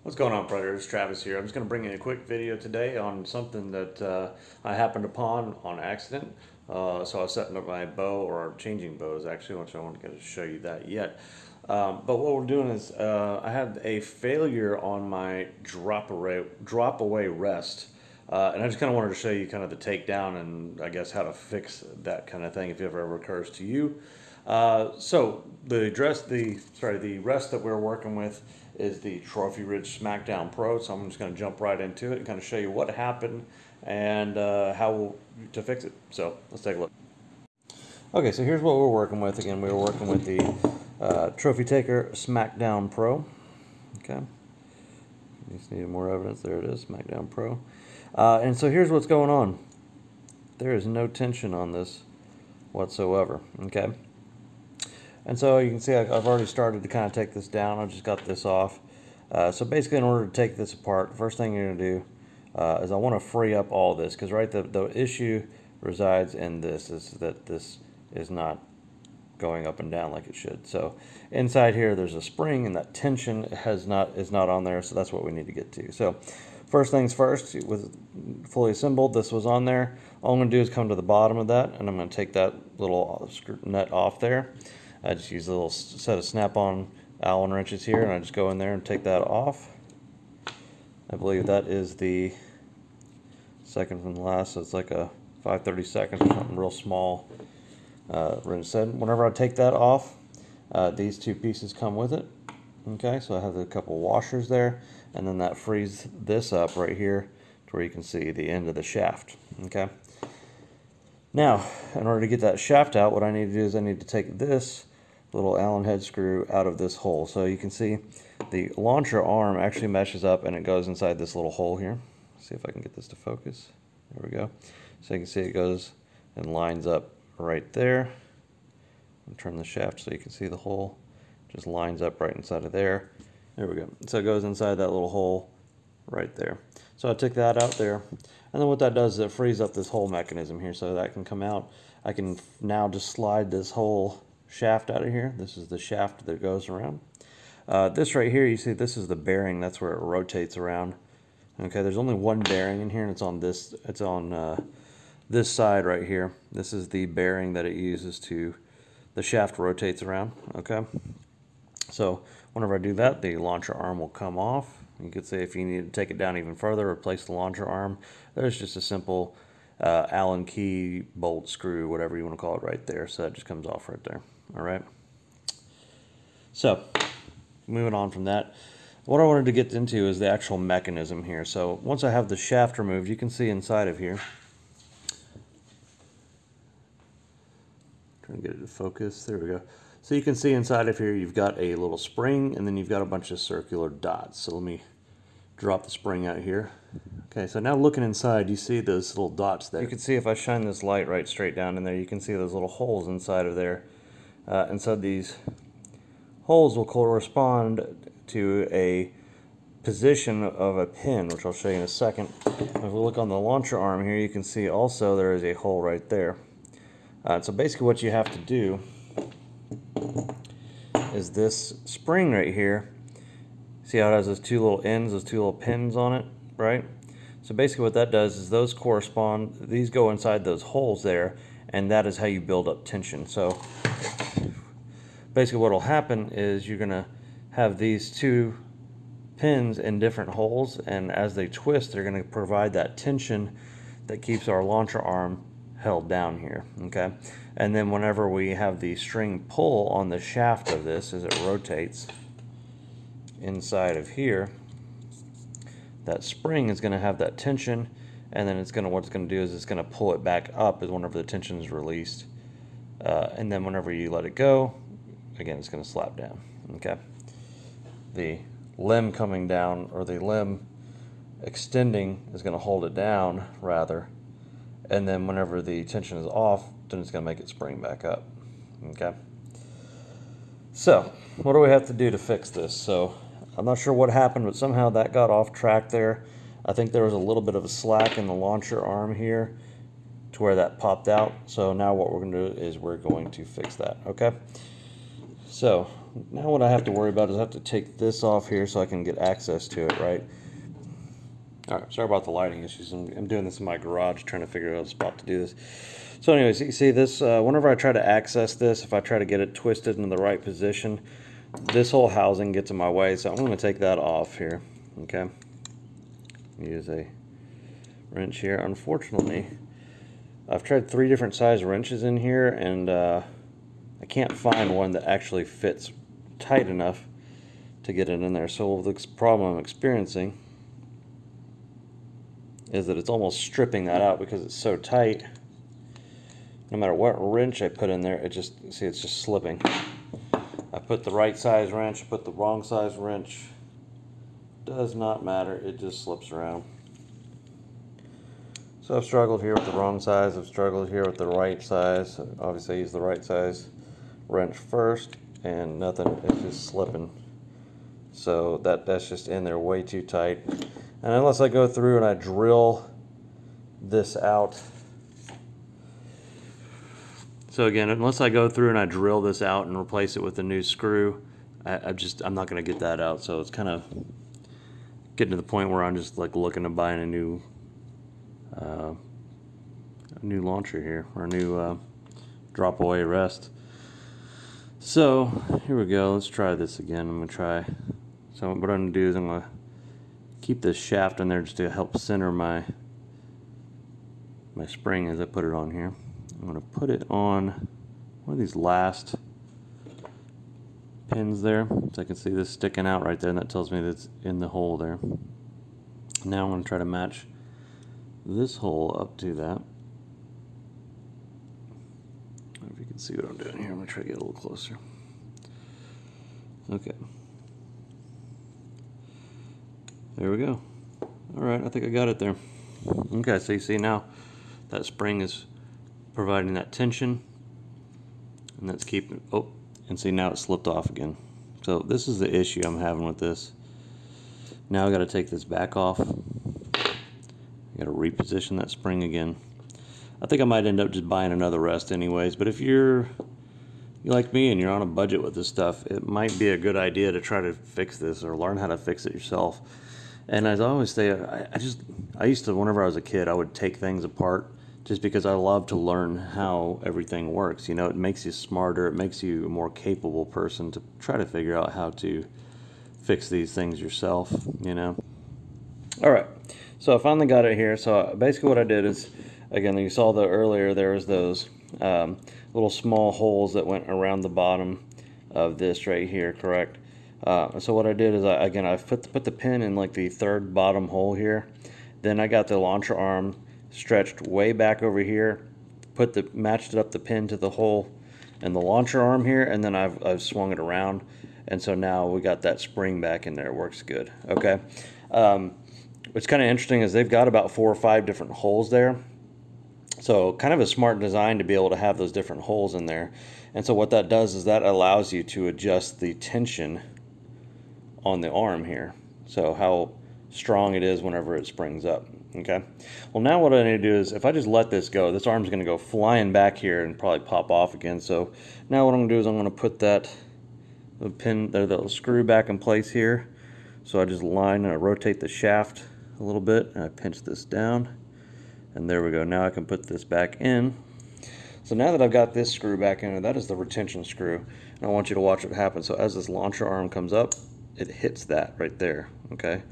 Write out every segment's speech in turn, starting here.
What's going on, Predators? Travis here. I'm just going to bring you a quick video today on something that I happened upon on accident. So I was setting up my bow, or changing bows actually, which I won't get to show you that yet. But what we're doing is I had a failure on my drop away rest. And I just kind of wanted to show you kind of the takedown and I guess how to fix that kind of thing if it ever occurs to you. So the rest that we're working with is the Trophy Ridge Smackdown Pro. So I'm just going to jump right into it and kind of show you what happened and how to fix it. So let's take a look. Okay, so here's what we're working with. Again, we were working with the Trophy Taker Smackdown Pro. Okay, just needed more evidence. There it is, Smackdown Pro. And so here's what's going on. There is no tension on this whatsoever. Okay. And so you can see I've already started to kind of take this down. I just got this off. So basically, in order to take this apart, first thing you're going to do is I want to free up all this, because the issue resides in this, is that this is not going up and down like it should. So inside here there's a spring, and that tension is not on there, so that's what we need to get to. So first things first, with fully assembled, this was on there. All I'm going to do is come to the bottom of that, and I'm going to take that little nut off there. I just use a little set of snap-on Allen wrenches here, and I just go in there and take that off. I believe that is the second from the last, so it's like a 5/32 or something real small wrench set. Whenever I take that off, these two pieces come with it. Okay, so I have a couple washers there, and then that frees this up right here to where you can see the end of the shaft. Okay. Now, in order to get that shaft out, what I need to do is I need to take this little Allen head screw out of this hole. So you can see the launcher arm actually meshes up and it goes inside this little hole here. Let's see if I can get this to focus. There we go. So you can see it goes and lines up right there. I'll turn the shaft so you can see the hole just lines up right inside of there. There we go. So it goes inside that little hole right there. So I took that out there, and then what that does is it frees up this whole mechanism here, so that can come out. I can now just slide this whole shaft out of here. This is the shaft that goes around. This right here, you see, this is the bearing. That's where it rotates around. Okay, there's only one bearing in here, and it's on this. It's on this side right here. This is the bearing that it uses to. The shaft rotates around. Okay, so whenever I do that, the launcher arm will come off. You could say if you need to take it down even further, replace the launcher arm. There's just a simple Allen key, bolt, screw, whatever you want to call it, right there. So that just comes off right there. All right. So moving on from that, what I wanted to get into is the actual mechanism here. So once I have the shaft removed, you can see inside of here. Trying to get it to focus. There we go. So you can see inside of here you've got a little spring, and then you've got a bunch of circular dots. So let me drop the spring out here. Okay, so now looking inside, you see those little dots there. You can see if I shine this light right straight down in there, you can see those little holes inside of there. And so these holes will correspond to a position of a pin, which I'll show you in a second. If we look on the launcher arm here, you can see also there is a hole right there. So basically what you have to do is this spring right here, see how it has those two little ends, those two little pins on it, right? So basically what that does is those correspond, these go inside those holes there, and that is how you build up tension. So basically what will happen is you're going to have these two pins in different holes, and as they twist, they're going to provide that tension that keeps our launcher arm held down here. Okay, and then whenever we have the string pull on the shaft of this as it rotates inside of here, that spring is going to have that tension, and then what it's going to do is it's going to pull it back up as whenever the tension is released, and then whenever you let it go, again, it's going to slap down. Okay, the limb coming down, or the limb extending, is going to hold it down rather, and then whenever the tension is off, then it's going to make it spring back up. Okay, so what do we have to do to fix this? So I'm not sure what happened, but somehow that got off track there. I think there was a little bit of a slack in the launcher arm here to where that popped out. So now what we're going to do is we're going to fix that. Okay, So now what I have to worry about is I have to take this off here so I can get access to it, right? All right, sorry about the lighting issues. I'm doing this in my garage, trying to figure out a spot to do this. So anyways, you see this, whenever I try to access this, if I try to get it twisted in the right position, this whole housing gets in my way, so I'm going to take that off here, okay? Use a wrench here. Unfortunately, I've tried 3 different size wrenches in here, and I can't find one that actually fits tight enough to get it in there. So the problem I'm experiencing is that it's almost stripping that out because it's so tight. No matter what wrench I put in there, it's just slipping. I put the right size wrench, I put the wrong size wrench. Does not matter, it just slips around. So I've struggled here with the wrong size, I've struggled here with the right size. Obviously I use the right size wrench first, and nothing, it's just slipping. So that's just in there way too tight. And unless I go through and I drill this out. So again, unless I go through and I drill this out and replace it with a new screw, I'm not going to get that out. So it's kind of getting to the point where I'm just like looking to buying a new launcher here, or a new drop away rest. So here we go. Let's try this again. I'm going to try. So what I'm going to do is I'm going to keep this shaft in there just to help center my spring as I put it on here. I'm going to put it on one of these last pins there, so I can see this sticking out right there, and that tells me that it's in the hole there. Now I'm going to try to match this hole up to that. I don't know if you can see what I'm doing here. I'm going to try to get a little closer. Okay. There we go. Alright, I think I got it there. Okay, so you see now that spring is providing that tension, and that's keeping, oh, and see now it slipped off again. So this is the issue I'm having with this. Now I got to take this back off. I got to reposition that spring again. I think I might end up just buying another rest anyways, but if you like me and you're on a budget with this stuff, it might be a good idea to try to fix this or learn how to fix it yourself. And as I always say, I used to, whenever I was a kid, I would take things apart just because I love to learn how everything works. You know, it makes you smarter, it makes you a more capable person to try to figure out how to fix these things yourself, you know. Alright, so I finally got it here. So basically what I did is, again, you saw earlier there was those little small holes that went around the bottom of this right here, correct? So what I did is, I put the pin in like the third bottom hole here. Then I got the launcher arm stretched way back over here, matched it up the pin to the hole and the launcher arm here, and then I've swung it around, and so now we got that spring back in there. It works good. Okay. What's kind of interesting is they've got about 4 or 5 different holes there. So kind of a smart design to be able to have those different holes in there. And so what that does is that allows you to adjust the tension on the arm here, so how strong it is whenever it springs up. Okay, well now what I need to do is, if I just let this go, this arm's going to go flying back here and probably pop off again. So now what I'm going to do is I'm going to put the pin there, the screw back in place here. So I just line and I rotate the shaft a little bit, and I pinch this down, and there we go. Now I can put this back in. So now that I've got this screw back in, that is the retention screw, and I want you to watch what happens. So as this launcher arm comes up, it hits that right there, okay?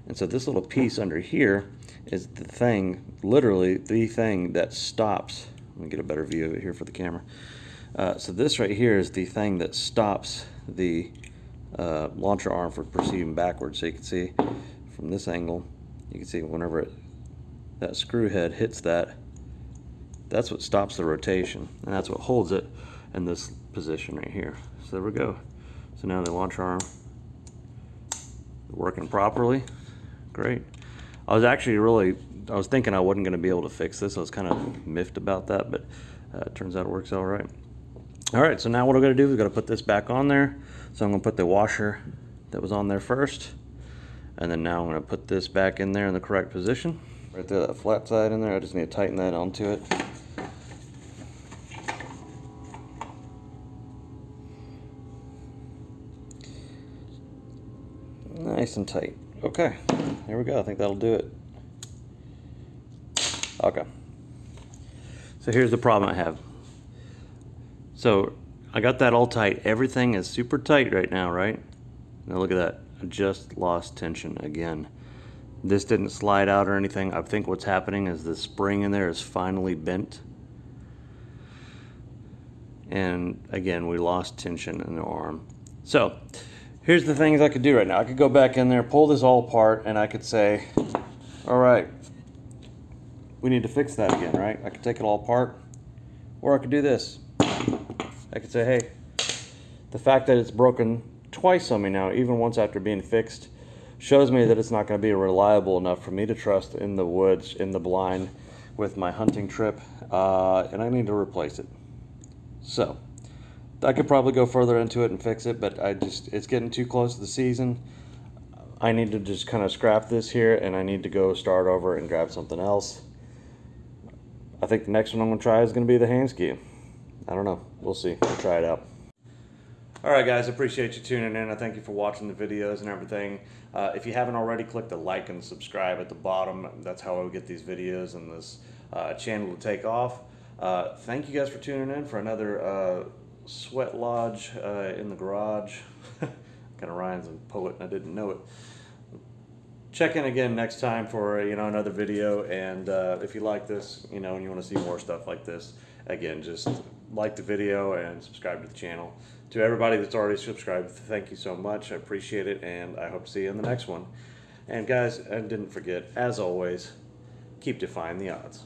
And so this little piece under here is the thing, literally the thing that stops. Let me get a better view of it here for the camera. So this right here is the thing that stops the launcher arm from proceeding backwards. So you can see from this angle, you can see whenever that screw head hits that, that's what stops the rotation, and that's what holds it in this position right here. So there we go. So now the launcher arm working properly. Great. I was thinking I wasn't going to be able to fix this. I was kind of miffed about that, but it turns out it works all right. All right, so now what I'm going to do is I'm going to put this back on there. So I'm going to put the washer that was on there first, and then now I'm going to put this back in there in the correct position. Right there, that flat side in there, I just need to tighten that onto it. nice and tight. Okay, there we go. I think that'll do it. Okay. So here's the problem I have. So I got that all tight. Everything is super tight right now, right? Now look at that. I just lost tension again. This didn't slide out or anything. I think what's happening is the spring in there is finally bent. And again, we lost tension in the arm. So here's the things I could do right now. I could go back in there, pull this all apart, and I could say, all right, we need to fix that again, right? I could take it all apart, or I could do this. I could say, hey, the fact that it's broken twice on me now, even once after being fixed, shows me that it's not going to be reliable enough for me to trust in the woods, in the blind, with my hunting trip, and I need to replace it. So I could probably go further into it and fix it, but it's getting too close to the season. I need to just kind of scrap this here, and I need to go start over and grab something else. I think the next one I'm going to try is going to be the hand ski. I don't know. We'll see. We'll try it out. Alright guys, I appreciate you tuning in. I thank you for watching the videos and everything. If you haven't already, click the like and subscribe at the bottom. That's how I get these videos and this channel to take off. Thank you guys for tuning in for another Sweatlodge in the garage. Kind of rhymes and poet, and I didn't know it. Check in again next time for another video, and if you like this, and you want to see more stuff like this, again, just like the video and subscribe to the channel. To everybody that's already subscribed, thank you so much. I appreciate it, and I hope to see you in the next one. And guys, and didn't forget, as always, keep defying the odds.